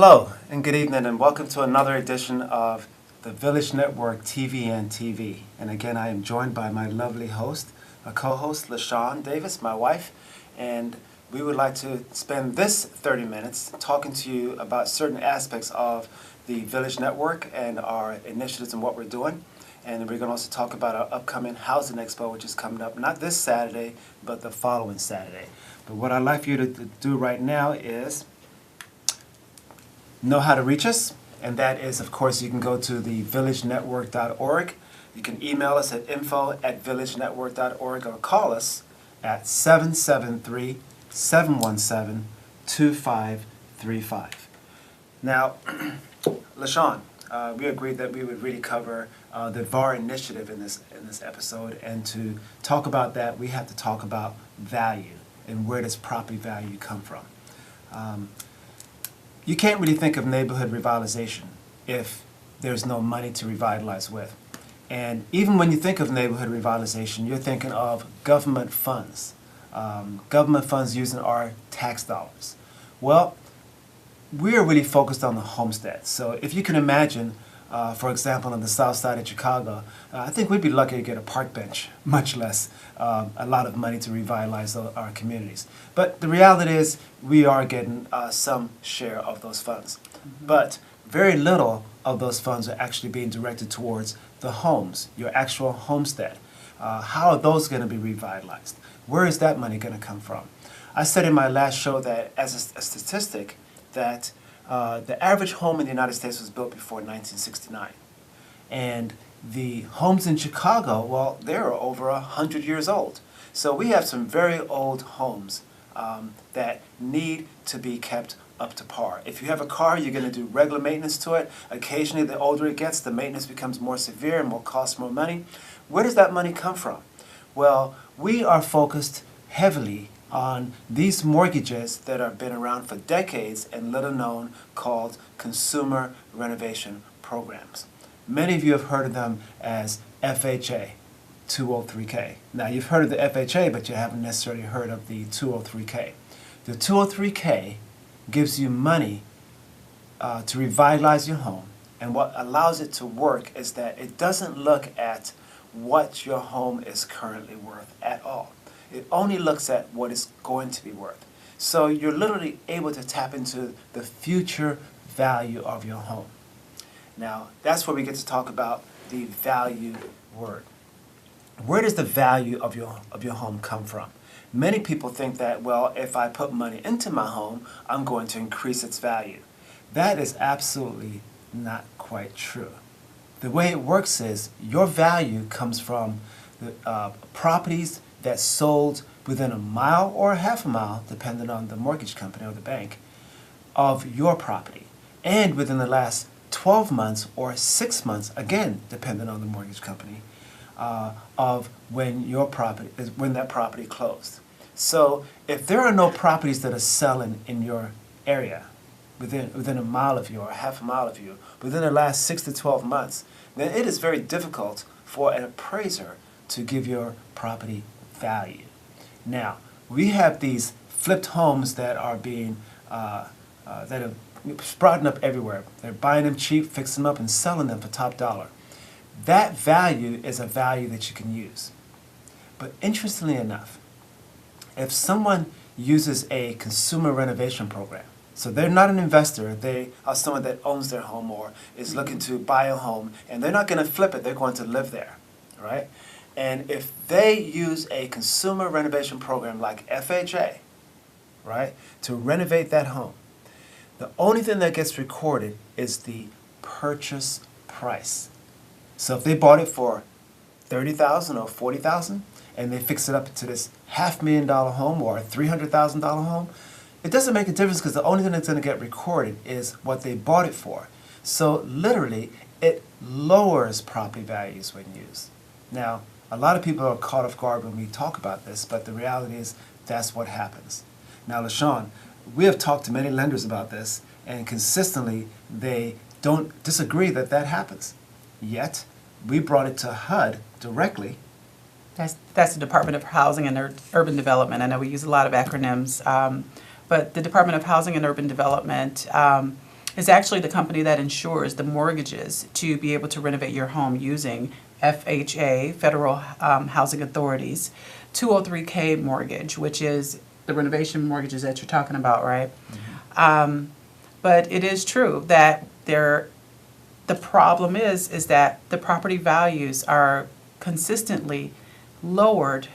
Hello and good evening and welcome to another edition of the Village Network TV and TV. And again, I am joined by my lovely host, a co-host, Shan Davis, my wife, and we would like to spend this 30 minutes talking to you about certain aspects of the Village Network and our initiatives and what we're doing. And we're going to also talk about our upcoming Housing Expo, which is coming up not this Saturday, but the following Saturday. But what I'd like for you to do right now is know how to reach us, and that is, of course, you can go to the villagenetwork.org. You can email us at info@villagenetwork.org or call us at 773-717-2535. Now, LaShawn, we agreed that we would really cover the VAR initiative in this episode, and to talk about that, we have to talk about value and where does property value come from. You can't really think of neighborhood revitalization if there's no money to revitalize with. And even when you think of neighborhood revitalization, you're thinking of government funds using our tax dollars. Well, we're really focused on the homestead. So if you can imagine, for example, on the south side of Chicago, I think we'd be lucky to get a park bench, much less a lot of money to revitalize our communities. But the reality is we are getting some share of those funds. Mm-hmm. But very little of those funds are actually being directed towards the homes, your actual homestead. How are those going to be revitalized? Where is that money going to come from? I said in my last show that as a statistic that the average home in the United States was built before 1969. And the homes in Chicago, well, they're over 100 years old. So we have some very old homes that need to be kept up to par. If you have a car, you're going to do regular maintenance to it. Occasionally, the older it gets, the maintenance becomes more severe and more costs more money. Where does that money come from? Well, we are focused heavily on these mortgages that have been around for decades and little known, called consumer renovation programs. Many of you have heard of them as FHA, 203K. Now, you've heard of the FHA, but you haven't necessarily heard of the 203K. The 203K gives you money to revitalize your home, and what allows it to work is that it doesn't look at what your home is currently worth at all. It only looks at what it's going to be worth. So you're literally able to tap into the future value of your home. Now, that's where we get to talk about the value word. Where does the value of your home come from? Many people think that, well, if I put money into my home, I'm going to increase its value. That is absolutely not quite true. The way it works is your value comes from the properties that sold within a mile or a half a mile, depending on the mortgage company or the bank, of your property. And within the last 12 months or 6 months, again, depending on the mortgage company, of when that property closed. So if there are no properties that are selling in your area, within a mile of you or half a mile of you, within the last 6 to 12 months, then it is very difficult for an appraiser to give your property value. Now, we have these flipped homes that are being that are sprouting up everywhere. They're buying them cheap, fixing them up, and selling them for top dollar. That value is a value that you can use. But interestingly enough, if someone uses a consumer renovation program, so they're not an investor, they are someone that owns their home or is looking to buy a home, and they're not going to flip it, they're going to live there, right? And if they use a consumer renovation program like FHA, right, to renovate that home, the only thing that gets recorded is the purchase price. So if they bought it for $30,000 or $40,000 and they fix it up to this $500,000 home or a $300,000 home, it doesn't make a difference because the only thing that's going to get recorded is what they bought it for. So literally, it lowers property values when used. Now, a lot of people are caught off guard when we talk about this, but the reality is that's what happens. Now, LaShawn, we have talked to many lenders about this, and consistently they don't disagree that that happens. Yet, we brought it to HUD directly. That's the Department of Housing and Urban Development. I know we use a lot of acronyms, but the Department of Housing and Urban Development is actually the company that insures the mortgages to be able to renovate your home using FHA, Federal Housing Authorities, 203K mortgage, which is the renovation mortgages that you're talking about, right? But it is true that the problem is that the property values are consistently lowered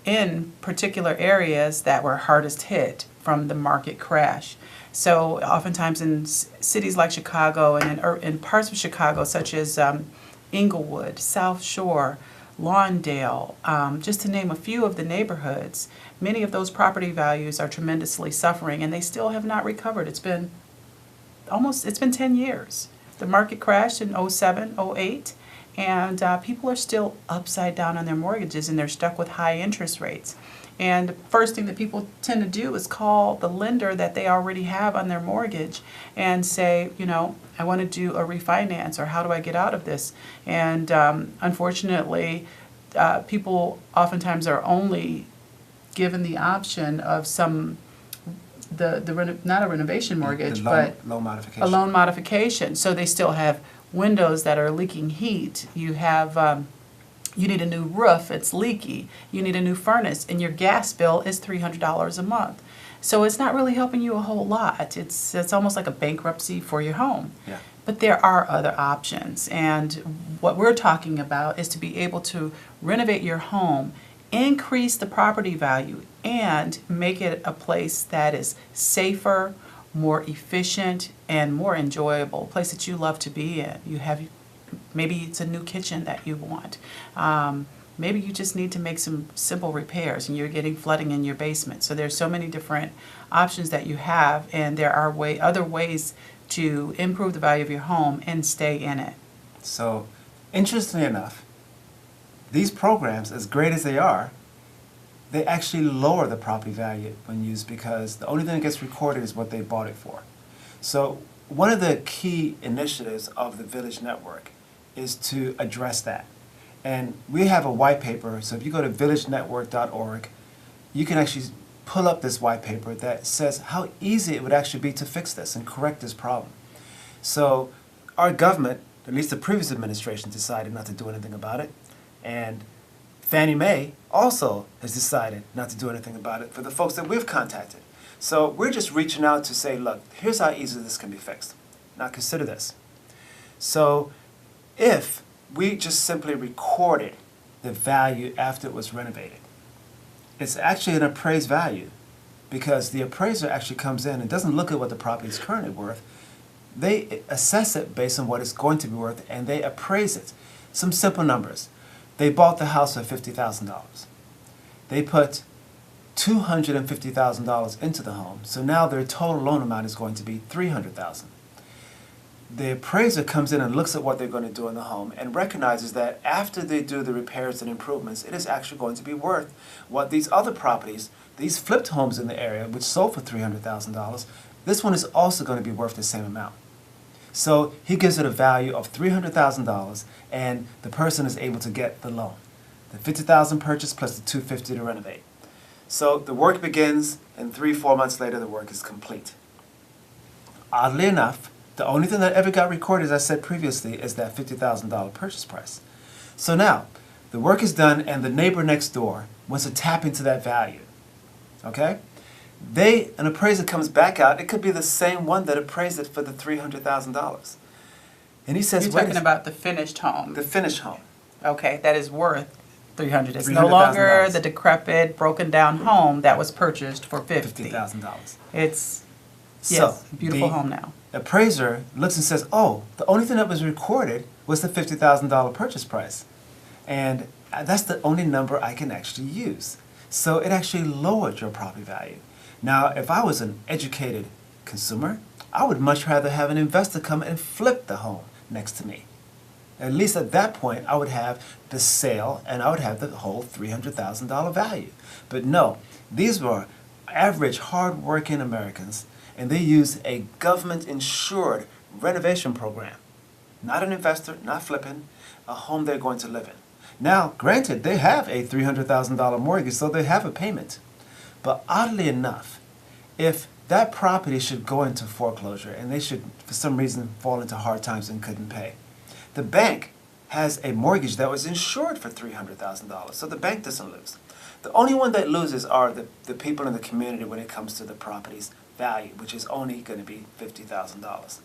in particular areas that were hardest hit from the market crash. So oftentimes in cities like Chicago and in parts of Chicago such as Inglewood, South Shore, Lawndale, just to name a few of the neighborhoods, many of those property values are tremendously suffering and they still have not recovered. It's been 10 years. The market crashed in '07, '08, and people are still upside down on their mortgages and they're stuck with high interest rates. And the first thing that people tend to do is call the lender that they already have on their mortgage and say, I want to do a refinance, or how do I get out of this? And unfortunately, people oftentimes are only given the option of not a renovation mortgage, but loan modification. a loan modification. So they still have windows that are leaking heat. You have you need a new roof, it's leaky. You need a new furnace, and your gas bill is $300 a month. So it's not really helping you a whole lot. It's almost like a bankruptcy for your home. Yeah. But there are other options, and what we're talking about is to be able to renovate your home, increase the property value, and make it a place that is safer, more efficient, and more enjoyable, a place that you love to be in. Maybe it's a new kitchen that you want. Maybe you just need to make some simple repairs and you're getting flooding in your basement. So there's so many different options that you have, and there are other ways to improve the value of your home and stay in it. So, interestingly enough, these programs, as great as they are, they actually lower the property value when used, because the only thing that gets recorded is what they bought it for. So one of the key initiatives of the Village Network is to address that. And we have a white paper, so if you go to villagenetwork.org, you can actually pull up this white paper that says how easy it would actually be to fix this and correct this problem. So our government, at least the previous administration, decided not to do anything about it. And Fannie Mae also has decided not to do anything about it for the folks that we've contacted. So we're just reaching out to say, look, here's how easy this can be fixed. Now consider this. So if we just simply recorded the value after it was renovated, it's actually an appraised value, because the appraiser actually comes in and doesn't look at what the property is currently worth. They assess it based on what it's going to be worth, and they appraise it. Some simple numbers. They bought the house for $50,000. They put $250,000 into the home, so now their total loan amount is going to be $300,000. The appraiser comes in and looks at what they're going to do in the home and recognizes that after they do the repairs and improvements, it is actually going to be worth what these other properties, these flipped homes in the area, which sold for $300,000, this one is also going to be worth the same amount. So he gives it a value of $300,000, and the person is able to get the loan. The $50,000 purchase plus the $250,000 to renovate. So the work begins, and 3-4 months later, the work is complete. Oddly enough, the only thing that ever got recorded, as I said previously, is that $50,000 purchase price. So now, the work is done, and the neighbor next door wants to tap into that value. Okay? An appraiser comes back out. It could be the same one that appraised it for the $300,000. And he says, You're talking about the finished home. The finished home. Okay, that is worth $300,000. It's no longer the decrepit, broken down home that was purchased for $50,000. It's So a beautiful home now. The appraiser looks and says, oh, the only thing that was recorded was the $50,000 purchase price. And that's the only number I can actually use. So it actually lowered your property value. Now, if I was an educated consumer, I would much rather have an investor come and flip the home next to me. At least at that point, I would have the sale and I would have the whole $300,000 value. But no, these were average, hard-working Americans, and they used a government-insured renovation program. Not an investor, not flipping, a home they're going to live in. Now, granted, they have a $300,000 mortgage, so they have a payment. But oddly enough, if that property should go into foreclosure and they should, for some reason, fall into hard times and couldn't pay. The bank has a mortgage that was insured for $300,000, so the bank doesn't lose. The only one that loses are the people in the community when it comes to the property's value, which is only going to be $50,000.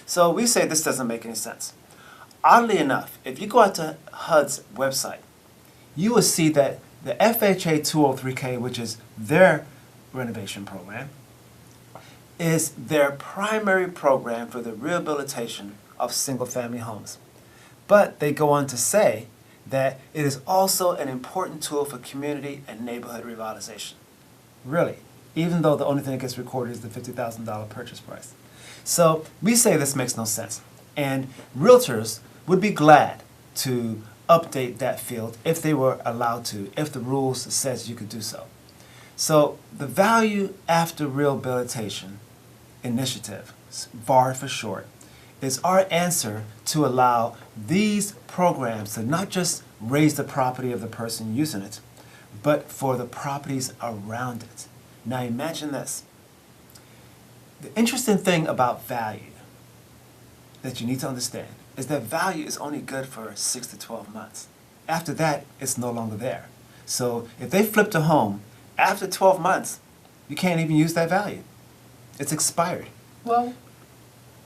So we say this doesn't make any sense. Oddly enough, if you go out to HUD's website, you will see that the FHA 203K, which is their renovation program, is their primary program for the rehabilitation of single-family homes. But they go on to say that it is also an important tool for community and neighborhood revitalization. Really, even though the only thing that gets recorded is the $50,000 purchase price. So we say this makes no sense. And realtors would be glad to update that field if they were allowed to, if the rules says you could do so. So the Value After Rehabilitation Initiative, VAR for short, is our answer to allow these programs to not just raise the property of the person using it, but for the properties around it. Now imagine this. The interesting thing about value that you need to understand is that value is only good for 6 to 12 months. After that, it's no longer there. So if they flipped a home, after 12 months, you can't even use that value. It's expired. Well,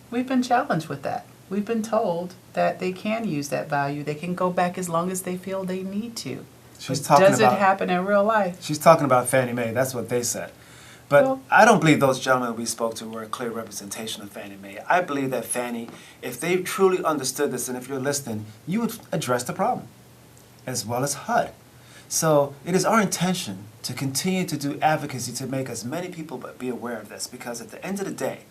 we've been challenged with that. We've been told that they can use that value. They can go back as long as they feel they need to. Does it happen in real life? She's talking about Fannie Mae. That's what they said. But well, I don't believe those gentlemen we spoke to were a clear representation of Fannie Mae. I believe that Fannie, if they truly understood this, and if you're listening, you would address the problem, as well as HUD. So it is our intention to continue to do advocacy to make as many people be aware of this, because at the end of the day,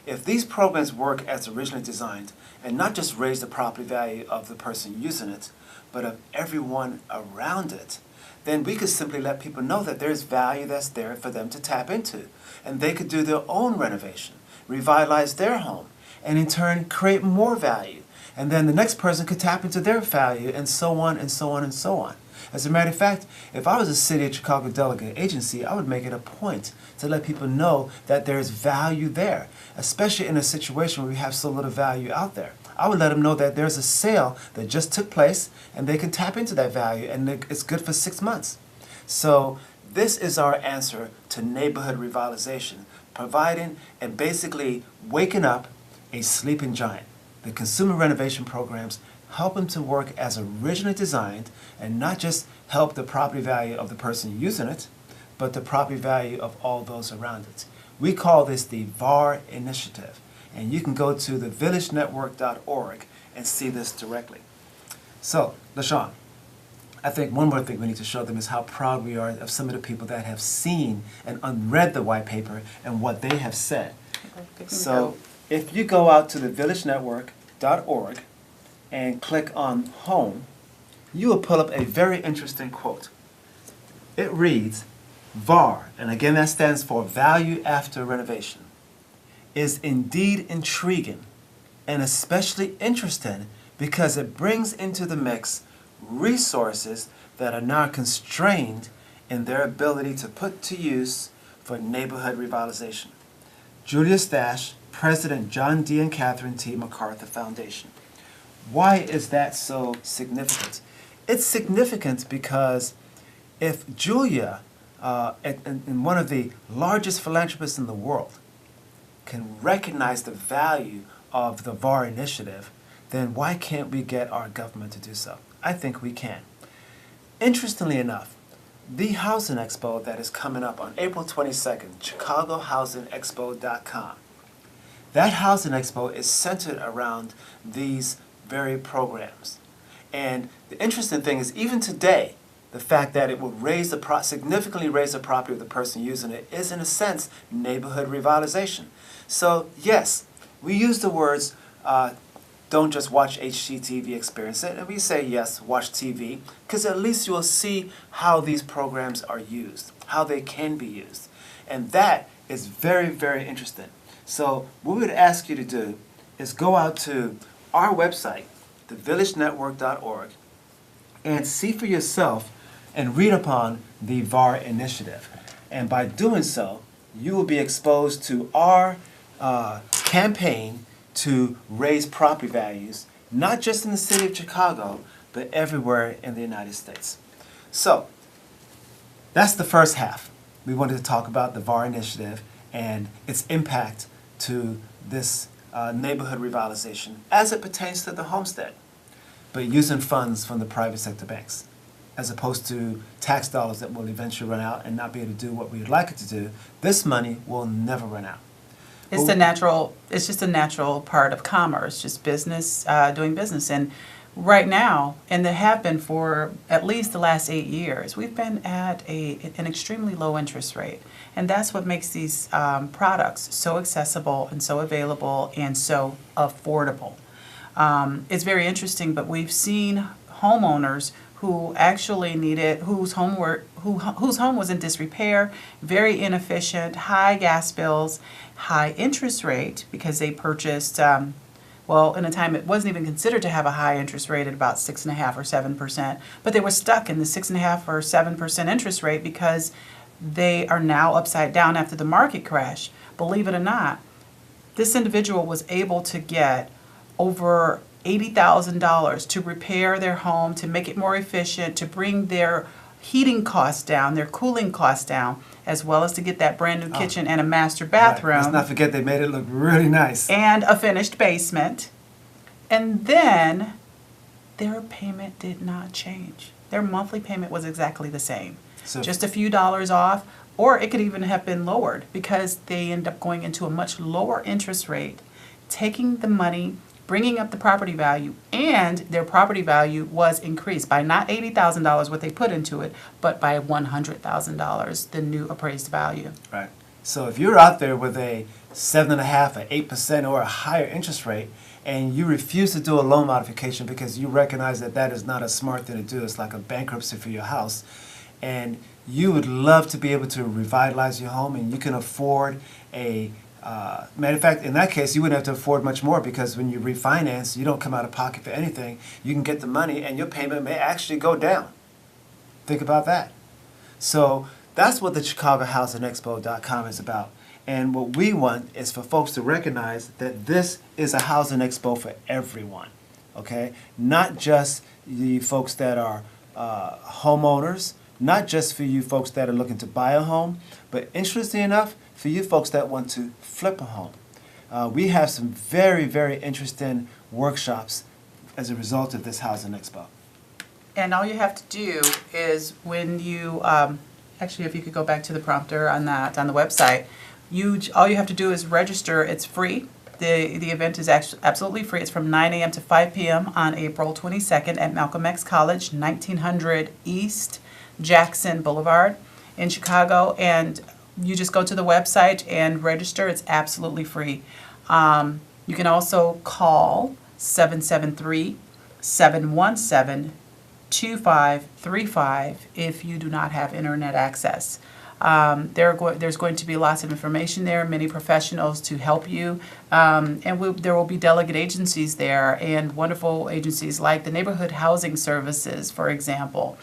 if these programs work as originally designed, and not just raise the property value of the person using it, but of everyone around it, then we could simply let people know that there's value that's there for them to tap into. And they could do their own renovation, revitalize their home, and in turn create more value. And then the next person could tap into their value, and so on and so on and so on. As a matter of fact, if I was a City of Chicago delegate agency, I would make it a point to let people know that there's value there, especially in a situation where we have so little value out there. I would let them know that there's a sale that just took place and they can tap into that value, and it's good for 6 months. So this is our answer to neighborhood revitalization, providing and basically waking up a sleeping giant. The consumer renovation programs help them to work as originally designed and not just help the property value of the person using it, but the property value of all those around it. We call this the VAR initiative. And you can go to thevillagenetwork.org and see this directly. So, LaShawn, I think one more thing we need to show them is how proud we are of some of the people that have seen and unread the white paper and what they have said. So, if you go out to thevillagenetwork.org and click on Home, you will pull up a very interesting quote. It reads, VAR, and again that stands for Value After Renovation, is indeed intriguing and especially interesting because it brings into the mix resources that are now constrained in their ability to put to use for neighborhood revitalization. Julia Stash, President John D. and Catherine T. MacArthur Foundation. Why is that so significant? It's significant because if Julia, and one of the largest philanthropists in the world, can recognize the value of the VAR initiative, then why can't we get our government to do so? I think we can. Interestingly enough, the Housing Expo that is coming up on April 22nd, ChicagoHousingExpo.com, that Housing Expo is centered around these very programs. And the interesting thing is, even today, the fact that it will significantly raise the property of the person using it is, in a sense, neighborhood revitalization. So, yes, we use the words, don't just watch HGTV, experience it. And we say, yes, watch TV, because at least you will see how these programs are used, how they can be used. And that is very, very interesting. So what we would ask you to do is go out to our website, thevillagenetwork.org, and see for yourself and read upon the VAR initiative. And by doing so, you will be exposed to our campaign to raise property values, not just in the city of Chicago, but everywhere in the United States. So, that's the first half. We wanted to talk about the VAR initiative and its impact to this neighborhood revitalization as it pertains to the homestead, but using funds from the private sector banks, as opposed to tax dollars that will eventually run out and not be able to do what we would like it to do. This money will never run out. It's just a natural part of commerce, just business, doing business. And right now, and they have been for at least the last 8 years, we've been at an extremely low interest rate. And that's what makes these products so accessible and so available and so affordable. It's very interesting, but we've seen homeowners who actually needed, whose home was in disrepair, very inefficient, high gas bills, high interest rate, because they purchased, well, in a time it wasn't even considered to have a high interest rate at about 6.5% or 7%, but they were stuck in the 6.5% or 7% interest rate because they are now upside down after the market crash. Believe it or not, this individual was able to get over $80,000 to repair their home, to make it more efficient, to bring their heating costs down, their cooling costs down, as well as to get that brand new kitchen and a master bathroom. Right. Let's not forget they made it look really nice. And a finished basement. And then their payment did not change. Their monthly payment was exactly the same. So, just a few dollars off, or it could even have been lowered because they end up going into a much lower interest rate, taking the money, bringing up the property value, and their property value was increased by not $80,000 what they put into it, but by $100,000, the new appraised value. right. So if you're out there with a 7.5%, or 8%, or a higher interest rate, and you refuse to do a loan modification because you recognize that that is not a smart thing to do, it's like a bankruptcy for your house, and you would love to be able to revitalize your home, and you can afford a matter of fact, in that case, you wouldn't have to afford much more because when you refinance, you don't come out of pocket for anything. You can get the money and your payment may actually go down. Think about that. So that's what the ChicagoHousingExpo.com is about. And what we want is for folks to recognize that this is a housing expo for everyone, okay? Not just the folks that are homeowners, not just for you folks that are looking to buy a home, but interestingly enough, for you folks that want to flip a home. We have some very, very interesting workshops as a result of this Housing Expo. And all you have to do is when you, actually if you could go back to the prompter on that, on the website, all you have to do is register. It's free. The event is absolutely free. It's from 9 a.m. to 5 p.m. on April 22nd at Malcolm X College, 1900 East Jackson Boulevard in Chicago. And you just go to the website and register. It's absolutely free. You can also call 773-717-2535 if you do not have internet access. There's going to be lots of information there, many professionals to help you, and there will be delegate agencies there and wonderful agencies like the Neighborhood Housing Services, for example.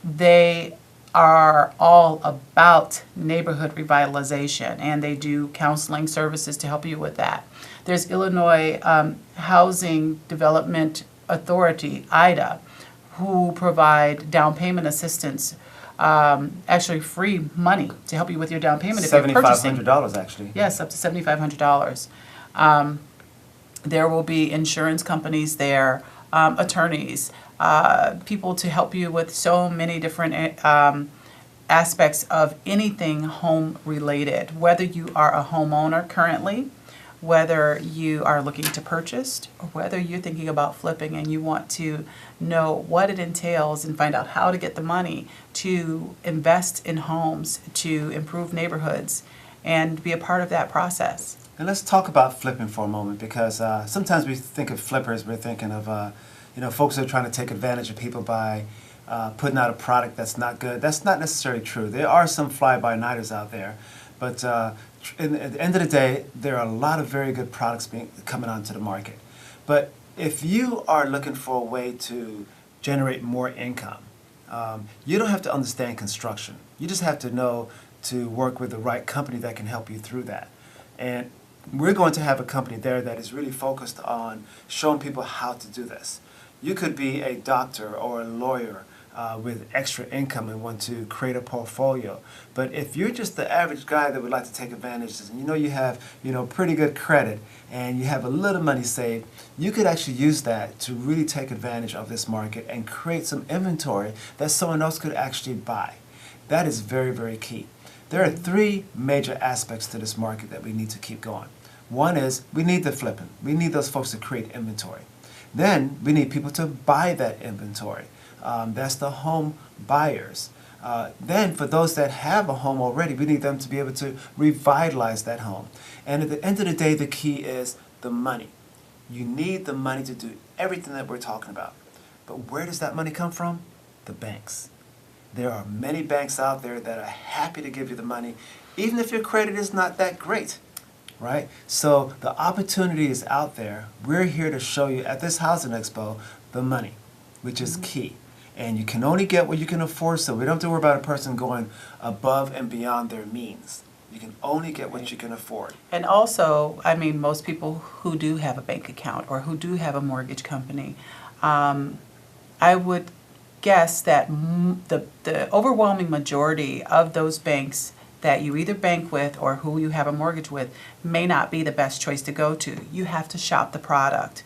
They are all about neighborhood revitalization, and they do counseling services to help you with that. There's Illinois Housing Development Authority, IDA, who provide down payment assistance, actually free money to help you with your down payment if you're purchasing. $7,500 actually. Yes, up to $7,500. There will be insurance companies there, attorneys, people to help you with so many different aspects of anything home related, whether you are a homeowner currently, whether you are looking to purchase, or whether you're thinking about flipping and you want to know what it entails and find out how to get the money to invest in homes, to improve neighborhoods, and be a part of that process. And let's talk about flipping for a moment, because sometimes we think of flippers, we're thinking of folks that are trying to take advantage of people by putting out a product that's not good. That's not necessarily true. There are some fly-by-nighters out there, but at the end of the day, there are a lot of very good products coming onto the market. But if you are looking for a way to generate more income, you don't have to understand construction. You just have to know to work with the right company that can help you through that. And we're going to have a company there that is really focused on showing people how to do this. You could be a doctor or a lawyer with extra income and want to create a portfolio. But if you're just the average guy that would like to take advantage, and you have pretty good credit and you have a little money saved, you could actually use that to really take advantage of this market and create some inventory that someone else could actually buy. That is very, very key. There are three major aspects to this market that we need to keep going. One is we need the flipping. We need those folks to create inventory. Then we need people to buy that inventory. That's the home buyers. Then for those that have a home already, we need them to be able to revitalize that home. And at the end of the day, the key is the money. You need the money to do everything that we're talking about. But where does that money come from? The banks. There are many banks out there that are happy to give you the money, even if your credit is not that great, right? So the opportunity is out there. We're here to show you at this Housing Expo the money, which is key. And you can only get what you can afford, so we don't have to worry about a person going above and beyond their means. You can only get what you can afford. And also, I mean, most people who do have a bank account or who do have a mortgage company, I would guess that the overwhelming majority of those banks that you either bank with or who you have a mortgage with may not be the best choice to go to. You have to shop the product.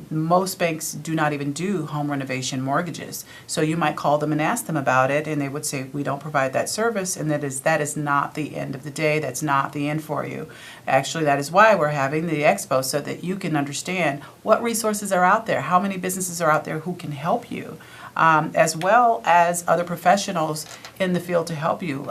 Most banks do not even do home renovation mortgages. So you might call them and ask them about it, and they would say, we don't provide that service, and that is not the end of the day. That's not the end for you. Actually, that is why we're having the expo, so that you can understand what resources are out there, how many businesses are out there who can help you, as well as other professionals in the field to help you,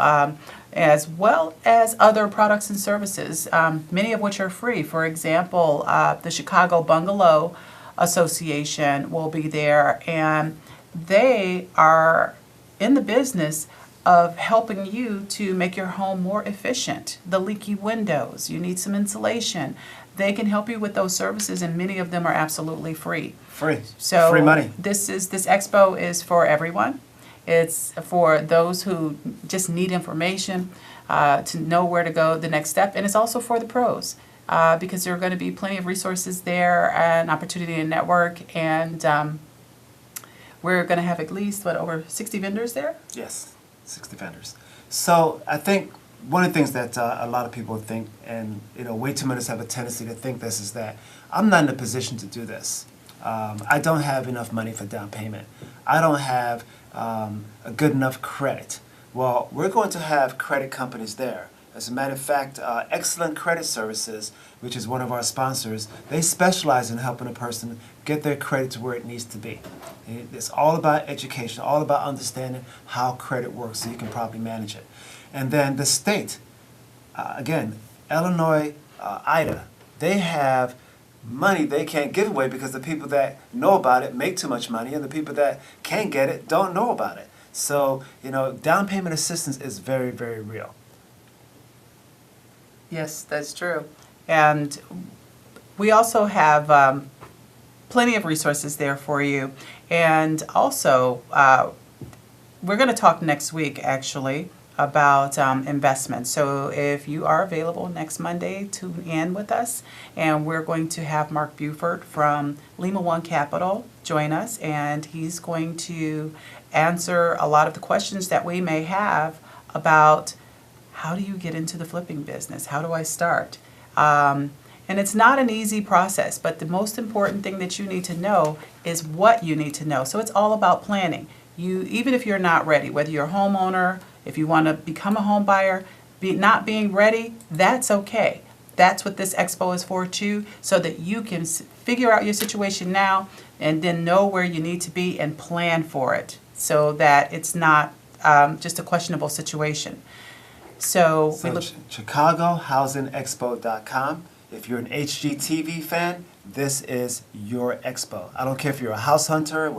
as well as other products and services, many of which are free. For example, the Chicago Bungalow Association will be there, and they are in the business of helping you to make your home more efficient. The leaky windows, you need some insulation. They can help you with those services, and many of them are absolutely free. Free. So free money. This expo is for everyone. It's for those who just need information to know where to go the next step, and it's also for the pros because there are going to be plenty of resources there and opportunity to network, and we're going to have at least over 60 vendors there. Yes, 60 vendors. So I think one of the things that a lot of people think, and way too many have a tendency to think this, is that I'm not in a position to do this. I don't have enough money for down payment. I don't have a good enough credit. Well, we're going to have credit companies there. As a matter of fact, Excellent Credit Services, which is one of our sponsors, they specialize in helping a person get their credit to where it needs to be. It's all about education, all about understanding how credit works so you can properly manage it. And then the state, again, Illinois, IDA, they have money they can't give away because the people that know about it make too much money, and the people that can't get it don't know about it. So, down payment assistance is very, very real. Yes, that's true. And we also have plenty of resources there for you. And also, we're going to talk next week, actually, about investment. So if you are available next Monday, tune in with us, and we're going to have Mark Buford from Lima One Capital join us, and he's going to answer a lot of the questions that we may have about how do you get into the flipping business? How do I start? And it's not an easy process, but the most important thing that you need to know is what you need to know. So it's all about planning. Even if you're not ready, whether you're a homeowner, if you want to become a home buyer, not being ready, that's okay. That's what this expo is for too, so that you can figure out your situation now and then know where you need to be and plan for it so that it's not just a questionable situation. So ChicagoHousingExpo.com. If you're an HGTV fan, this is your expo. I don't care if you're a house hunter,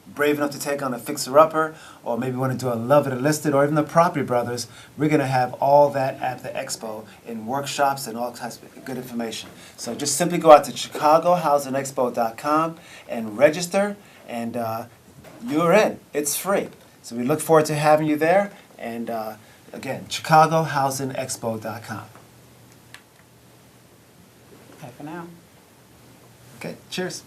brave enough to take on a fixer-upper, or maybe want to do a Love It or List It, or even the Property Brothers. We're going to have all that at the expo in workshops and all kinds of good information. So just simply go out to ChicagoHousingExpo.com and register, and you're in. It's free. So we look forward to having you there, and Again, ChicagoHousingExpo.com. Bye for now. Okay, cheers.